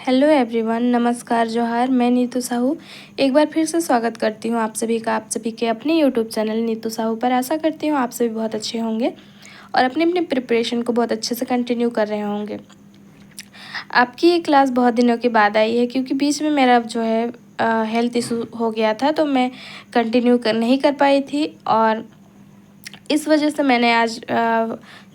Hello everyone, नमस्कार, जोहार। मैं नीतू साहू एक बार फिर से स्वागत करती हूँ आप सभी के अपने यूट्यूब चैनल नीतू साहू पर। आशा करती हूँ आप सभी बहुत अच्छे होंगे और अपने अपने प्रिपरेशन को बहुत अच्छे से कंटिन्यू कर रहे होंगे। आपकी ये क्लास बहुत दिनों के बाद आई है क्योंकि बीच में मेरा जो है हेल्थ इशू हो गया था, तो मैं कंटिन्यू नहीं कर पाई थी। और इस वजह से मैंने आज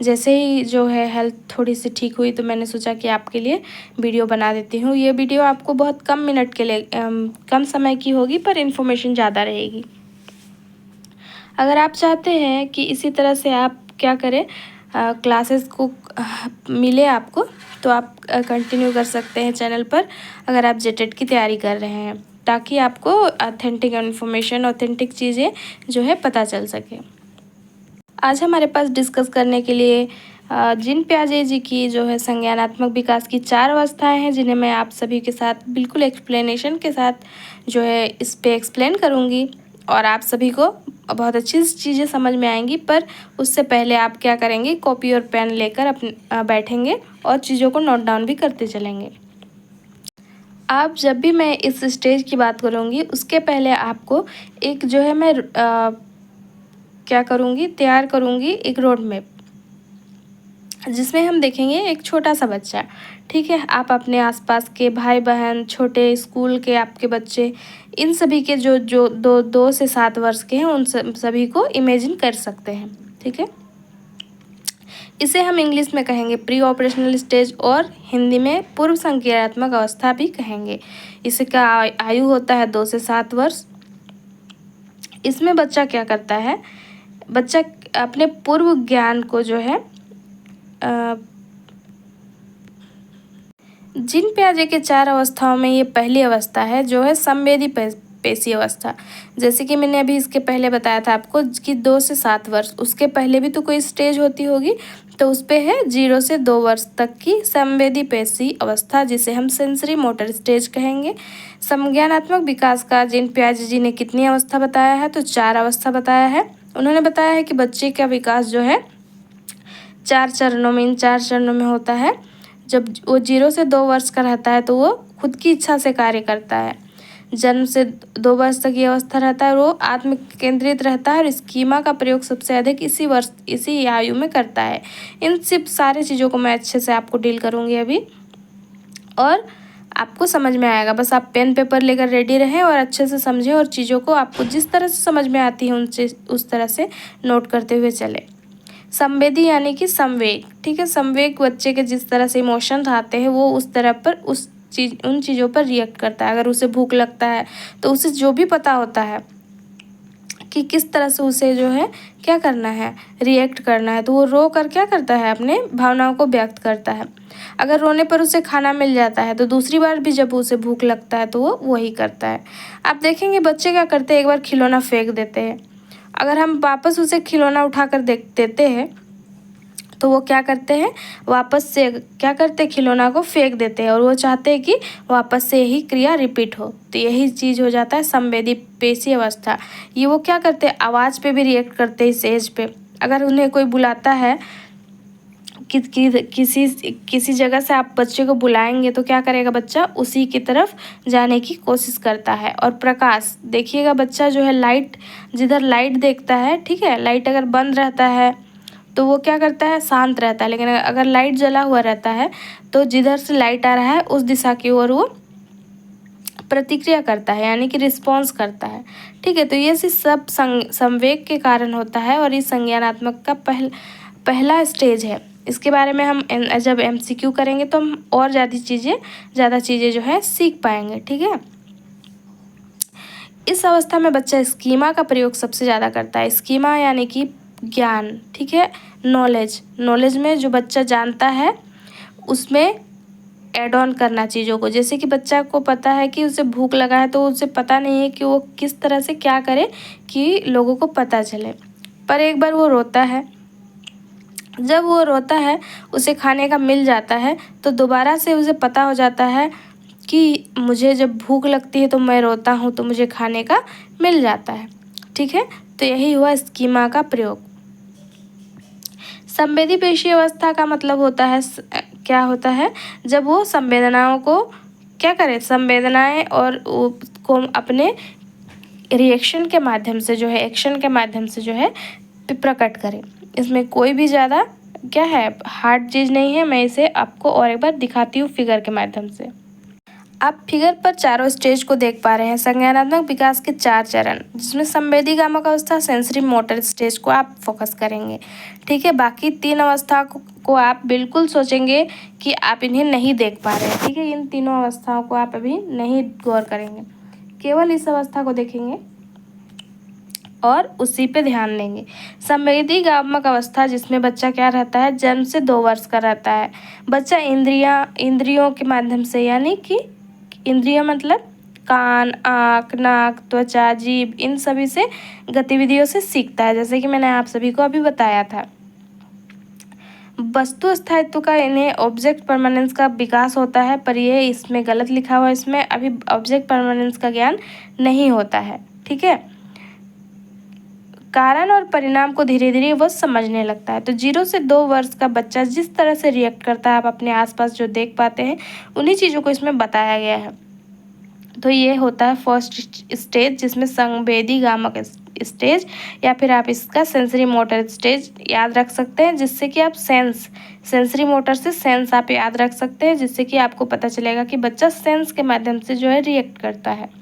जैसे ही जो है हेल्थ थोड़ी सी ठीक हुई तो मैंने सोचा कि आपके लिए वीडियो बना देती हूँ। ये वीडियो आपको बहुत कम मिनट के लिए कम समय की होगी, पर इन्फॉर्मेशन ज़्यादा रहेगी। अगर आप चाहते हैं कि इसी तरह से आप क्या करें, क्लासेस को मिले आपको, तो आप कंटिन्यू कर सकते हैं चैनल पर अगर आप जेटेट की तैयारी कर रहे हैं, ताकि आपको ऑथेंटिक इन्फॉर्मेशन, ऑथेंटिक चीज़ें जो है पता चल सके। आज हमारे पास डिस्कस करने के लिए जिन पियाजे जी की जो है संज्ञानात्मक विकास की 4 अवस्थाएं हैं, जिन्हें मैं आप सभी के साथ बिल्कुल एक्सप्लेनेशन के साथ जो है इस पे एक्सप्लेन करूँगी और आप सभी को बहुत अच्छी चीज़ें समझ में आएंगी। पर उससे पहले आप क्या करेंगे, कॉपी और पेन लेकर अपने बैठेंगे और चीज़ों को नोट डाउन भी करते चलेंगे। आप जब भी मैं इस स्टेज की बात करूँगी उसके पहले आपको एक जो है मैं क्या करूँगी, तैयार करूँगी एक रोड मैप, जिसमें हम देखेंगे एक छोटा सा बच्चा। ठीक है, आप अपने आसपास के भाई बहन, छोटे स्कूल के आपके बच्चे, इन सभी के जो जो 2 से 7 वर्ष के हैं, उन सभी को इमेजिन कर सकते हैं। ठीक है, इसे हम इंग्लिश में कहेंगे प्री ऑपरेशनल स्टेज और हिंदी में पूर्व संज्ञानात्मक अवस्था भी कहेंगे। इसका आयु होता है 2 से 7 वर्ष। इसमें बच्चा क्या करता है, बच्चा अपने पूर्व ज्ञान को जो है जिन पियाजे के 4 अवस्थाओं में ये पहली अवस्था है जो है संवेदी पेशी अवस्था। जैसे कि मैंने अभी इसके पहले बताया था आपको कि 2 से 7 वर्ष, उसके पहले भी तो कोई स्टेज होती होगी, तो उस पे है 0 से 2 वर्ष तक की संवेदी पेशी अवस्था, जिसे हम सेंसरी मोटर स्टेज कहेंगे। संज्ञानात्मक विकास का जिन पियाजे जी ने कितनी अवस्था बताया है, तो 4 अवस्था बताया है। उन्होंने बताया है कि बच्चे का विकास जो है 4 चरणों में, इन 4 चरणों में होता है। जब वो 0 से 2 वर्ष का रहता है तो वो खुद की इच्छा से कार्य करता है। जन्म से 2 वर्ष तक ये अवस्था रहता है, वो आत्म केंद्रित रहता है और स्कीमा का प्रयोग सबसे अधिक इसी आयु में करता है। इन सब सारे चीज़ों को मैं अच्छे से आपको डील करूँगी अभी, और आपको समझ में आएगा। बस आप पेन पेपर लेकर रेडी रहें और अच्छे से समझें, और चीज़ों को आपको जिस तरह से समझ में आती है उनसे उस तरह से नोट करते हुए चले। संवेदी यानी कि संवेग। ठीक है, संवेग बच्चे के जिस तरह से इमोशंस आते हैं वो उस तरह पर उन चीज़ों पर रिएक्ट करता है। अगर उसे भूख लगता है तो उसे जो भी पता होता है कि किस तरह से उसे जो है क्या करना है, रिएक्ट करना है, तो वो रो कर क्या करता है, अपने भावनाओं को व्यक्त करता है। अगर रोने पर उसे खाना मिल जाता है तो दूसरी बार भी जब उसे भूख लगता है तो वो वही करता है। आप देखेंगे बच्चे क्या करते हैं, एक बार खिलौना फेंक देते हैं, अगर हम वापस उसे खिलौना उठाकर देते हैं तो वो क्या करते हैं, वापस से क्या करते हैं, खिलौना को फेंक देते हैं, और वो चाहते हैं कि वापस से यही क्रिया रिपीट हो। तो यही चीज़ हो जाता है संवेदी पेशी अवस्था। ये वो क्या करते हैं, आवाज़ पे भी रिएक्ट करते हैं इस एज पे। अगर उन्हें कोई बुलाता है किसी जगह से आप बच्चे को बुलाएंगे तो क्या करेगा बच्चा, उसी की तरफ जाने की कोशिश करता है। और प्रकाश देखिएगा, बच्चा जो है लाइट, जिधर लाइट देखता है, ठीक है, लाइट अगर बंद रहता है तो वो क्या करता है, शांत रहता है, लेकिन अगर लाइट जला हुआ रहता है तो जिधर से लाइट आ रहा है उस दिशा की ओर वो प्रतिक्रिया करता है, यानी कि रिस्पॉन्स करता है। ठीक है, तो ये सब संवेग के कारण होता है, और इस संज्ञानात्मक का पहला स्टेज है। इसके बारे में हम जब MCQ करेंगे तो हम और ज़्यादा चीज़ें जो है सीख पाएंगे। ठीक है, इस अवस्था में बच्चा स्कीमा का प्रयोग सबसे ज़्यादा करता है। स्कीमा यानी कि ज्ञान। ठीक है, नॉलेज में जो बच्चा जानता है उसमें ऐड ऑन करना चीज़ों को। जैसे कि बच्चा को पता है कि उसे भूख लगा है, तो उसे पता नहीं है कि वो किस तरह से क्या करे कि लोगों को पता चले। पर एक बार वो रोता है, जब वो रोता है उसे खाने का मिल जाता है, तो दोबारा से उसे पता हो जाता है कि मुझे जब भूख लगती है तो मैं रोता हूँ तो मुझे खाने का मिल जाता है। ठीक है, तो यही हुआ स्कीमा का प्रयोग। संवेदी पेशी अवस्था का मतलब होता है, क्या होता है, जब वो संवेदनाओं को क्या करें, संवेदनाएं और को अपने रिएक्शन के माध्यम से जो है, एक्शन के माध्यम से जो है प्रकट करें। इसमें कोई भी ज़्यादा क्या है, हार्ड चीज़ नहीं है। मैं इसे आपको और एक बार दिखाती हूँ फिगर के माध्यम से। आप फिगर पर चारों स्टेज को देख पा रहे हैं, संज्ञानात्मक विकास के 4 चरण, जिसमें संवेदी गामक अवस्था, सेंसरी मोटर स्टेज को आप फोकस करेंगे। ठीक है, बाकी 3 अवस्था को आप बिल्कुल सोचेंगे कि आप इन्हें नहीं देख पा रहे हैं। ठीक है, इन तीनों अवस्थाओं को आप अभी नहीं गौर करेंगे, केवल इस अवस्था को देखेंगे और उसी पे ध्यान देंगे। संवेदी गामक अवस्था, जिसमें बच्चा क्या रहता है, जन्म से 2 वर्ष का रहता है। बच्चा इंद्रियों के माध्यम से, यानी कि इंद्रिय मतलब कान, आँख, नाक, त्वचा, जीभ, इन सभी से गतिविधियों से सीखता है, जैसे कि मैंने आप सभी को अभी बताया था। वस्तु स्थायित्व का, इन्हें ऑब्जेक्ट परमानेंस का विकास होता है, पर ये इसमें गलत लिखा हुआ है, इसमें अभी ऑब्जेक्ट परमानेंस का ज्ञान नहीं होता है। ठीक है, कारण और परिणाम को धीरे धीरे वह समझने लगता है। तो 0 से 2 वर्ष का बच्चा जिस तरह से रिएक्ट करता है, आप अपने आसपास जो देख पाते हैं, उन्हीं चीज़ों को इसमें बताया गया है। तो ये होता है फर्स्ट स्टेज, जिसमें संवेदी गामक स्टेज, या फिर आप इसका सेंसरी मोटर स्टेज याद रख सकते हैं, जिससे कि आप सेंसरी मोटर से सेंस आप याद रख सकते हैं, जिससे कि आपको पता चलेगा कि बच्चा सेंस के माध्यम से जो है रिएक्ट करता है।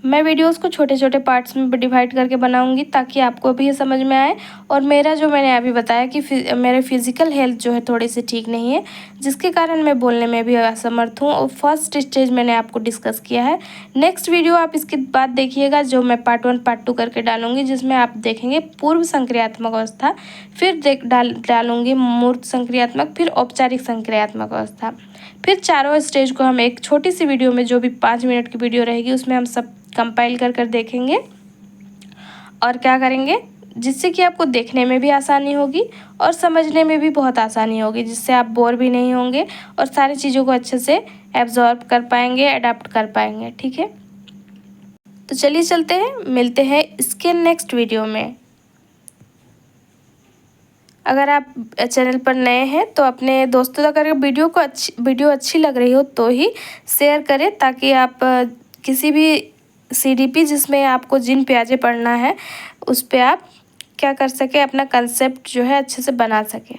मैं वीडियोस को छोटे छोटे पार्ट्स में डिवाइड करके बनाऊंगी, ताकि आपको भी ये समझ में आए। और मेरा जो मैंने अभी बताया कि मेरे फिज़िकल हेल्थ जो है थोड़ी सी ठीक नहीं है, जिसके कारण मैं बोलने में भी असमर्थ हूँ, और फर्स्ट स्टेज मैंने आपको डिस्कस किया है। नेक्स्ट वीडियो आप इसके बाद देखिएगा, जो मैं पार्ट 1 पार्ट 2 करके डालूंगी, जिसमें आप देखेंगे पूर्व संक्रियात्मक अवस्था, फिर डालूंगी मूर्त संक्रियात्मक, फिर औपचारिक संक्रियात्मक अवस्था। फिर चारों स्टेज को हम एक छोटी सी वीडियो में, जो भी 5 मिनट की वीडियो रहेगी, उसमें हम सब कंपाइल कर देखेंगे और क्या करेंगे, जिससे कि आपको देखने में भी आसानी होगी और समझने में भी बहुत आसानी होगी, जिससे आप बोर भी नहीं होंगे और सारी चीज़ों को अच्छे से एब्जॉर्ब कर पाएंगे, अडाप्ट कर पाएंगे। ठीक है, तो चलिए चलते हैं, मिलते हैं इसके नेक्स्ट वीडियो में। अगर आप चैनल पर नए हैं तो अपने दोस्तों तक, अगर वीडियो अच्छी लग रही हो तो ही शेयर करें, ताकि आप किसी भी CDP जिसमें आपको जिन प्याजे पढ़ना है, उस पे आप क्या कर सके, अपना कंसेप्ट जो है अच्छे से बना सके।